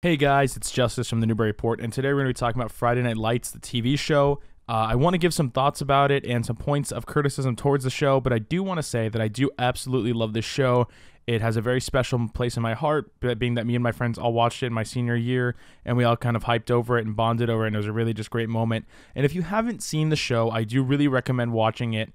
Hey guys, it's Justice from the Newbury Report, and today we're going to be talking about Friday Night Lights, the TV show. I want to give some thoughts about it and some points of criticism towards the show, but I do want to say that I do absolutely love this show. It has a very special place in my heart, being that me and my friends all watched it in my senior year, and we all kind of hyped over it and bonded over it, and it was a really just great moment. And if you haven't seen the show, I do really recommend watching it.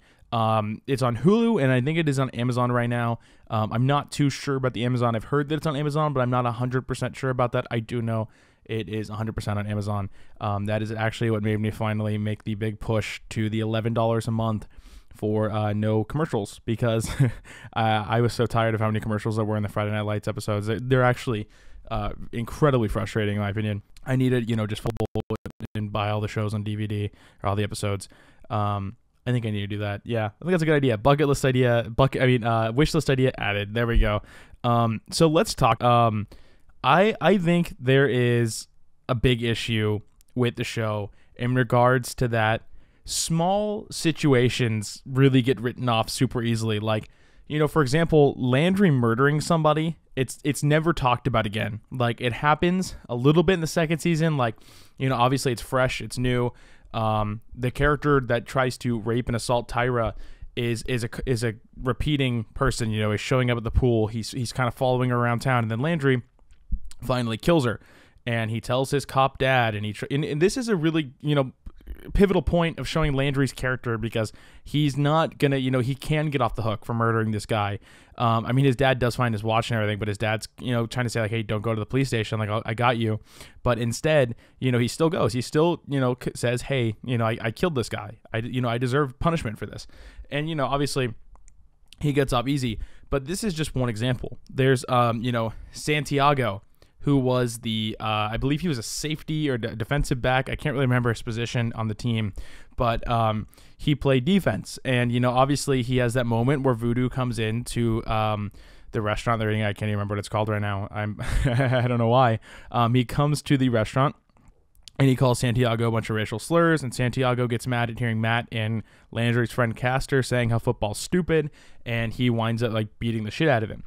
It's on Hulu, and I think it is on Amazon right now. I'm not too sure about the Amazon. I've heard that it's on Amazon, but I'm not 100% sure about that. I do know it is 100% on Amazon. That is actually what made me finally make the big push to the $11 a month for no commercials, because I was so tired of how many commercials there were in the Friday Night Lights episodes. They're actually incredibly frustrating, in my opinion. I needed, just full and buy all the shows on DVD or all the episodes. I think I need to do that. Yeah, I think that's a good idea. Bucket list idea. Wish list idea added. There we go. So let's talk. I think there is a big issue with the show in regards to that. Small situations really get written off super easily. Like, for example, Landry murdering somebody. It's never talked about again. Like, it happens a little bit in the second season. Like, obviously it's fresh, it's new. The character that tries to rape and assault Tyra is a repeating person. Is showing up at the pool. He's kind of following her around town, and then Landry finally kills her, and he tells his cop dad, and this is a really pivotal point of showing Landry's character, because he's not gonna he can get off the hook for murdering this guy. His dad does find his watch and everything, but his dad's trying to say, like, hey, don't go to the police station, like, I got you. But instead, he still goes. He still says, hey, I killed this guy. I deserve punishment for this. And obviously he gets off easy. But this is just one example. There's Santiago, who was I believe he was a safety or defensive back. I can't really remember his position on the team, but he played defense. And, obviously he has that moment where Voodoo comes into the restaurant they're eating. I can't even remember what it's called right now. I don't know why. He comes to the restaurant, and he calls Santiago a bunch of racial slurs, and Santiago gets mad at hearing Matt and Landry's friend Castor saying how football's stupid, and he winds up, like, beating the shit out of him.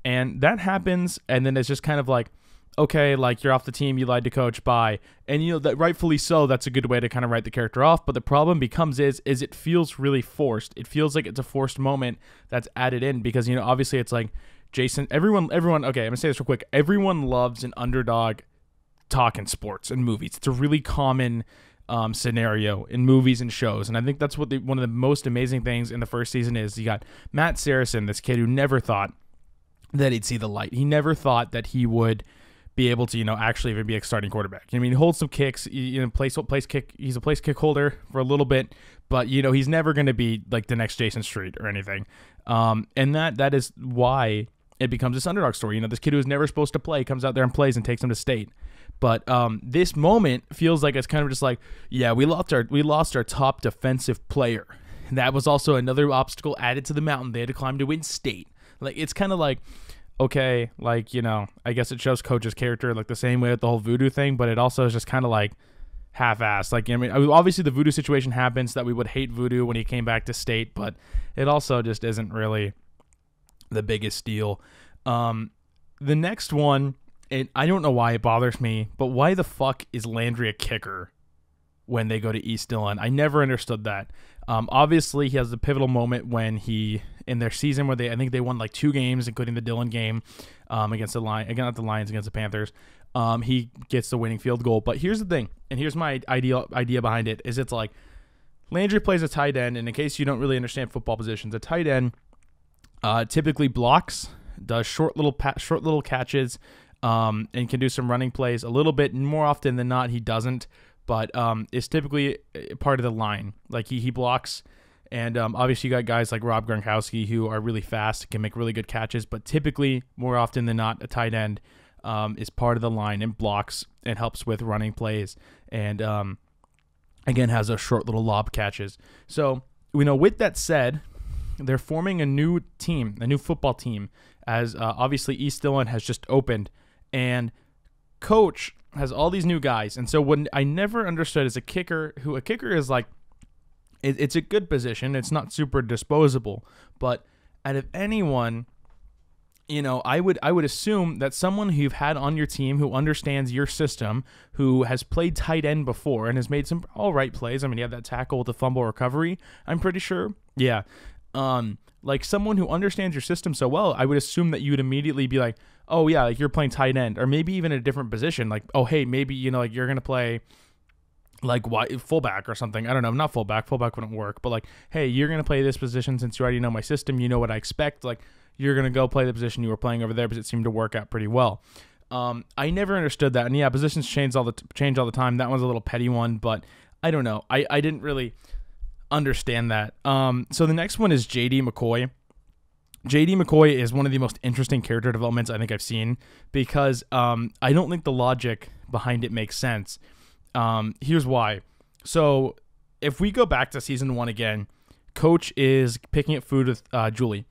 And that happens, and then it's just kind of like, okay, like, you're off the team, you lied to coach, bye. And that rightfully so, that's a good way to kind of write the character off. But the problem becomes is it feels really forced. It feels like it's a forced moment that's added in, because obviously it's like Jason, everyone, okay, I'm gonna say this real quick. Everyone loves an underdog talk in sports and movies. It's a really common scenario in movies and shows, and I think that's what one of the most amazing things in the first season is. You got Matt Saracen, this kid who never thought that he'd see the light. He never thought that he would be able to, actually even be a starting quarterback. He holds some kicks, he's a place kick holder for a little bit, but he's never going to be like the next Jason Street or anything. And that is why it becomes this underdog story. This kid who was never supposed to play comes out there and plays and takes him to state. But this moment feels like it's kind of just like, yeah, we lost our top defensive player. That was also another obstacle added to the mountain they had to climb to win state. Like, it's kind of like, okay, like, I guess it shows Coach's character, like, the same way with the whole Voodoo thing, but it also is just kind of like half-assed. Like, obviously the Voodoo situation happens that we would hate Voodoo when he came back to state, but it also just isn't really the biggest deal. The next one, I don't know why it bothers me, but why the fuck is Landry a kicker when they go to East Dillon? I never understood that. Obviously, he has the pivotal moment when in their season where I think they won like 2 games, including the Dillon game against the Lions, against the Panthers. He gets the winning field goal. But here's the thing, and here's my idea behind it, is it's like Landry plays a tight end, and in case you don't really understand football positions, a tight end typically blocks, does short little catches, and can do some running plays a little bit. More often than not, he doesn't. But is typically part of the line. Like, he blocks, and obviously you got guys like Rob Gronkowski who are really fast, can make really good catches, but typically, more often than not, a tight end is part of the line and blocks and helps with running plays, and again, has those short little lob catches. So, with that said, they're forming a new team, a new football team, as obviously East Dillon has just opened, and Coach has all these new guys. And so when I never understood as a kicker is like, it's a good position. It's not super disposable, but out of anyone I would assume that someone who you've had on your team who understands your system, who has played tight end before and has made some all right plays. I mean, you have that tackle with the fumble recovery, I'm pretty sure. Yeah. Like someone who understands your system so well, I would assume that you would immediately be like, oh yeah, like you're playing tight end, or maybe even a different position. Like, oh, hey, maybe, like you're going to play like fullback or something. I don't know. Not fullback. Fullback wouldn't work, but like, hey, you're going to play this position since you already know my system. You know what I expect. Like, you're going to go play the position you were playing over there because it seemed to work out pretty well. I never understood that. And yeah, positions change all the time. That one's a little petty one, but I don't know. I didn't really understand that. So the next one is J.D. McCoy. J.D. McCoy is one of the most interesting character developments I think I've seen because I don't think the logic behind it makes sense. Here's why. So if we go back to season 1 again, Coach is picking up food with Julie.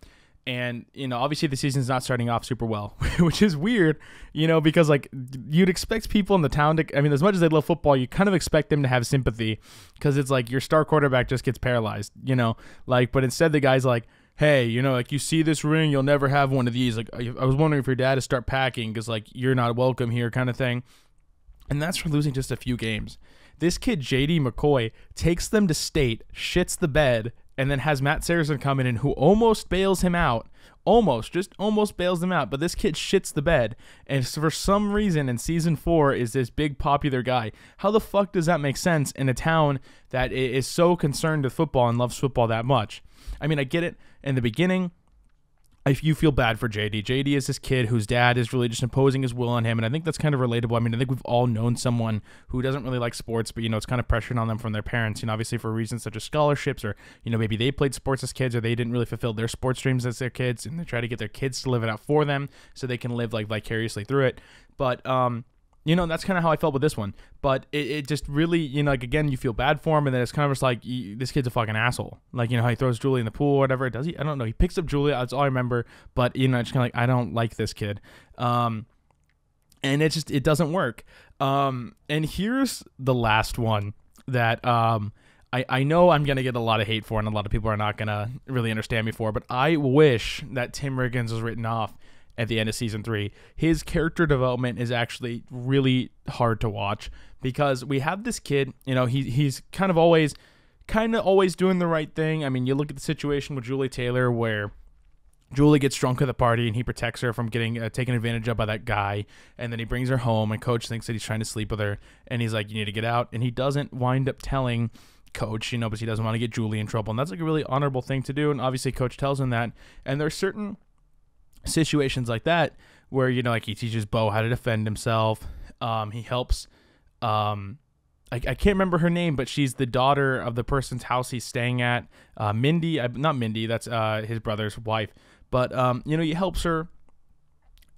And, obviously the season's not starting off super well, which is weird, because like you'd expect people in the town to, as much as they love football, you kind of expect them to have sympathy because it's like your star quarterback just gets paralyzed, but instead the guy's like, hey, like you see this ring, you'll never have one of these. Like, I was wondering if your dad to start packing because like you're not welcome here kind of thing. And that's for losing just a few games. This kid, J.D. McCoy, takes them to state, shits the bed, and then has Matt Saracen come in who almost bails him out. Almost bails him out. But this kid shits the bed. And for some reason in season 4 is this big popular guy. How the fuck does that make sense in a town that is so concerned with football and loves football that much? I get it in the beginning. If you feel bad for JD. JD is this kid whose dad is really just imposing his will on him, and I think that's kind of relatable. I think we've all known someone who doesn't really like sports, but, it's kind of pressuring on them from their parents, obviously for reasons such as scholarships or, maybe they played sports as kids or they didn't really fulfill their sports dreams as their kids, and they try to get their kids to live it out for them so they can live, like, vicariously through it. But, that's kind of how I felt with this one. But it just really, again, you feel bad for him, and then it's kind of just like, this kid's a fucking asshole. Like, how he throws Julie in the pool or whatever. Does he? I don't know. He picks up Julie. That's all I remember. But, it's kind of like, I don't like this kid. And it doesn't work. And here's the last one that I know I'm going to get a lot of hate for, and a lot of people are not going to really understand me for, but I wish that Tim Riggins was written off at the end of season 3. His character development is actually really hard to watch because we have this kid, he's kind of always doing the right thing. You look at the situation with Julie Taylor where Julie gets drunk at the party and he protects her from getting taken advantage of by that guy, and then he brings her home and Coach thinks that he's trying to sleep with her and he's like, you need to get out, and he doesn't wind up telling Coach, because he doesn't want to get Julie in trouble, and that's like a really honorable thing to do, and obviously Coach tells him that. And there's certain situations like that where like he teaches Bo how to defend himself. He helps I can't remember her name, but she's the daughter of the person's house he's staying at. Mindy, not Mindy, that's his brother's wife, but he helps her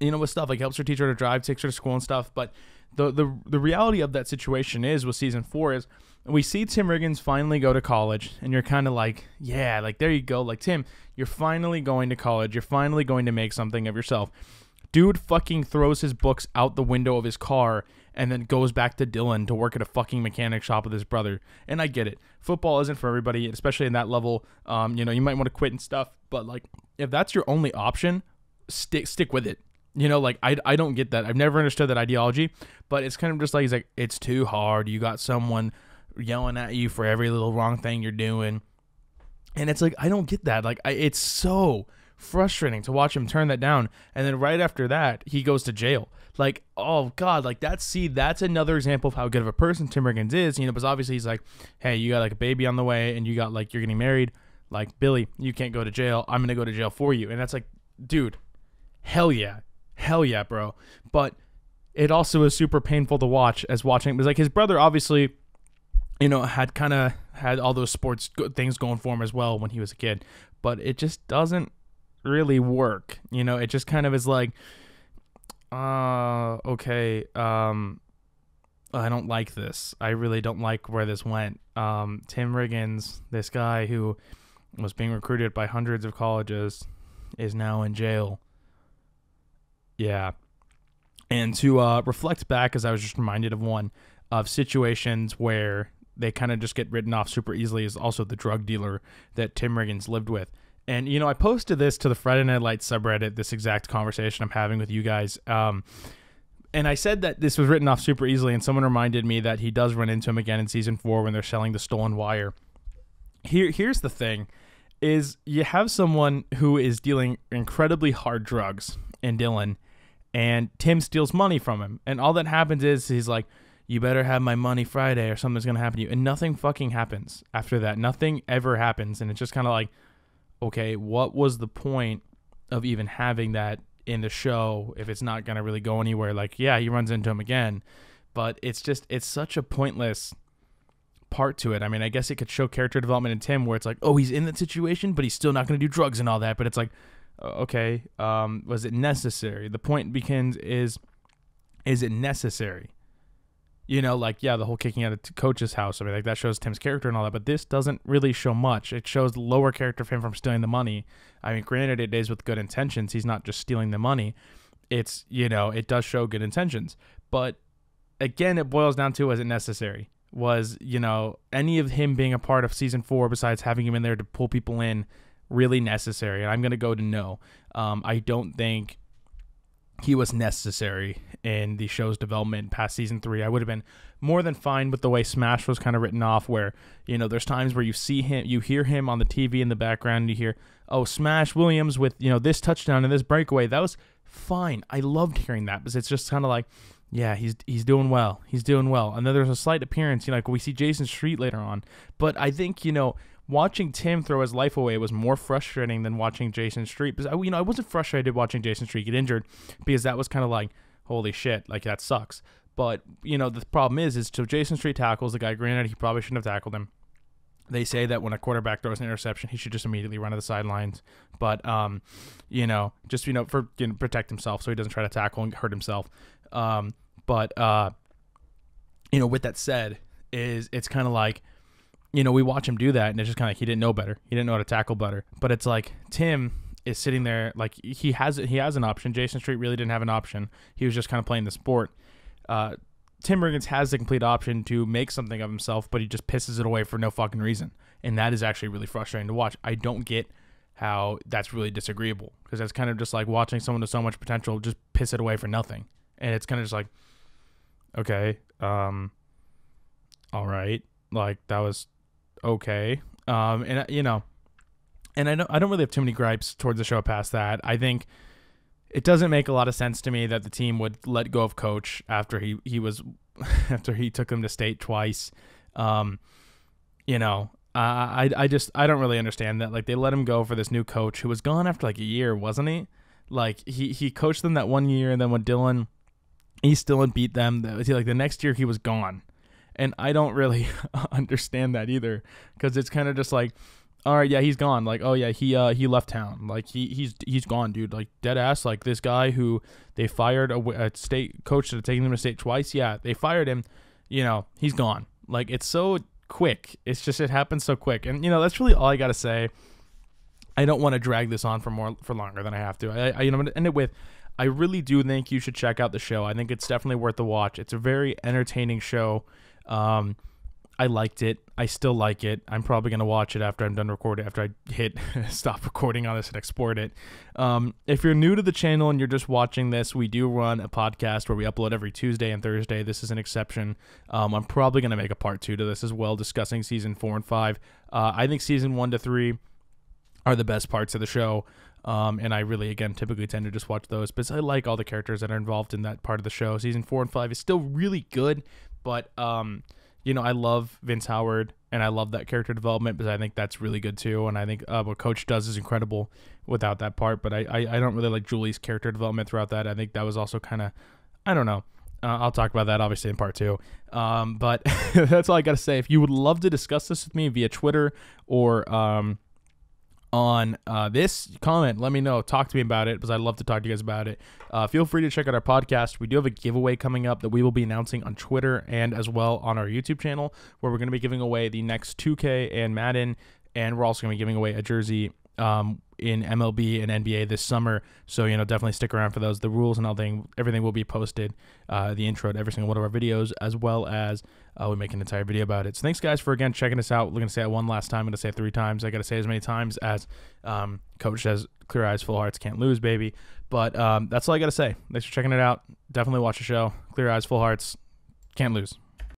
with stuff, like helps her teach her to drive, takes her to school and stuff. But the reality of that situation is with season 4 is we see Tim Riggins finally go to college, and you're kind of like, yeah, like there you go. Like, Tim, you're finally going to college. You're finally going to make something of yourself. Dude fucking throws his books out the window of his car and then goes back to Dillon to work at a fucking mechanic shop with his brother. And I get it. Football isn't for everybody, especially in that level. You might want to quit and stuff, but like if that's your only option, stick with it. I don't get that. I've never understood that ideology, but it's kind of just like, he's like, it's too hard. You got someone yelling at you for every little wrong thing you're doing. And it's like, I don't get that. Like, it's so frustrating to watch him turn that down. And then right after that, he goes to jail. Like, oh God, like that's another example of how good of a person Tim Riggins is, because obviously he's like, hey, you got like a baby on the way and you got like, you're getting married. Like, Billy, you can't go to jail. I'm going to go to jail for you. And that's like, dude, hell yeah, bro. But it also is super painful to watch because like his brother obviously, had all those sports things going for him as well when he was a kid, but it just doesn't really work. It just kind of is like, okay, I don't like this. I really don't like where this went. Tim Riggins, this guy who was being recruited by hundreds of colleges, is now in jail. Yeah. And to reflect back, as I was just reminded of one of situations where they kind of just get written off super easily, is also the drug dealer that Tim Riggins lived with. And, I posted this to the Friday Night Lights subreddit, this exact conversation I'm having with you guys. And I said that this was written off super easily, and someone reminded me that he does run into him again in season 4 when they're selling the stolen wire. Here's the thing, is you have someone who is dealing incredibly hard drugs in Dylan, and Tim steals money from him. And all that happens is he's like, you better have my money Friday or something's going to happen to you. And nothing fucking happens after that. Nothing ever happens. And it's just kind of like, okay, what was the point of even having that in the show if it's not going to really go anywhere? Like, yeah, he runs into him again, but it's such a pointless part to it. I mean, I guess it could show character development in Tim where it's like, oh, he's in that situation, but he's still not going to do drugs and all that. But it's like, okay, was it necessary? The point begins is it necessary? Like, yeah, the whole kicking out of coach's house. I mean, like, that shows Tim's character and all that, but this doesn't really show much. It shows the lower character of him from stealing the money. I mean, granted, it is with good intentions. He's not just stealing the money. It's, it does show good intentions. But, again, it boils down to, was it necessary? Was, any of him being a part of season 4, besides having him in there to pull people in, really necessary? And I'm going to go to no. I don't think he was necessary in the show's development past season 3. I would have been more than fine with the way Smash was kind of written off, where, there's times where you see him, you hear him on the TV in the background, and you hear, oh, Smash Williams with, this touchdown and this breakaway. That was fine. I loved hearing that, because it's just kind of like, yeah, he's doing well. He's doing well. And then there's a slight appearance, like we see Jason Street later on. But I think, watching Tim throw his life away was more frustrating than watching Jason Street. Because, I wasn't frustrated watching Jason Street get injured, because that was kind of like, holy shit, like, that sucks. But, the problem is so Jason Street tackles the guy. Granted, he probably shouldn't have tackled him. They say that when a quarterback throws an interception, he should just immediately run to the sidelines. But, just, for protect himself so he doesn't try to tackle and hurt himself. But with that said, it's kind of like, we watch him do that, and it's just kind of like he didn't know better. He didn't know how to tackle better. But it's like Tim is sitting there, like, he has an option. Jason Street really didn't have an option. He was just kind of playing the sport. Tim Riggins has the complete option to make something of himself, but he just pisses it away for no fucking reason. And that is actually really frustrating to watch. I don't get how that's really disagreeable, because that's kind of just like watching someone with so much potential just piss it away for nothing. And it's kind of just like, okay, all right, like, that was okay. And I don't really have too many gripes towards the show past that. I think it doesn't make a lot of sense to me that the team would let go of coach after he was after he took them to state twice. I don't really understand that. Like, they let him go for this new coach who was gone after like a year, wasn't he? Like, he coached them that 1 year, and then when Dylan, he still beat them. Like, the next year he was gone. And I don't really understand that either, because it's kind of just like, all right, yeah, he's gone. Like, oh yeah, he left town. Like, he's gone, dude. Like, dead ass. Like, this guy who they fired, a state coach that had taken them to state twice. Yeah, they fired him. He's gone. Like, it's so quick. It's just, it happens so quick. And that's really all I gotta say. I don't want to drag this on for longer than I have to. I'm gonna end it with, I really do think you should check out the show. I think it's definitely worth the watch. It's a very entertaining show. I liked it. I still like it. I'm probably going to watch it after I'm done recording, after I hit stop recording on this and export it. If you're new to the channel and you're just watching this, we do run a podcast where we upload every Tuesday and Thursday. This is an exception. I'm probably going to make a part 2 to this as well, discussing season 4 and 5. I think season 1 to 3 are the best parts of the show. And I really, again, typically tend to just watch those, because I like all the characters that are involved in that part of the show. Season 4 and 5 is still really good, but, I love Vince Howard, and I love that character development, because I think that's really good too. And I think what Coach does is incredible without that part, but I don't really like Julie's character development throughout that. I think that was also kind of, I don't know. I'll talk about that obviously in part 2. But that's all I got to say. If you would love to discuss this with me via Twitter or, on this, comment, let me know, talk to me about it, because I'd love to talk to you guys about it. Feel free to check out our podcast. We do have a giveaway coming up that we will be announcing on Twitter and as well on our YouTube channel, where we're going to be giving away the next 2K and Madden, and we're also going to be giving away a jersey in MLB and NBA this summer. So, definitely stick around for those. The rules and everything will be posted, the intro to every single one of our videos, as well as we make an entire video about it. So thanks, guys, for, again, checking us out. We're going to say it one last time. I'm going to say it 3 times. I got to say it as many times as Coach says, clear eyes, full hearts, can't lose, baby. But that's all I got to say. Thanks for checking it out. Definitely watch the show. Clear eyes, full hearts, can't lose.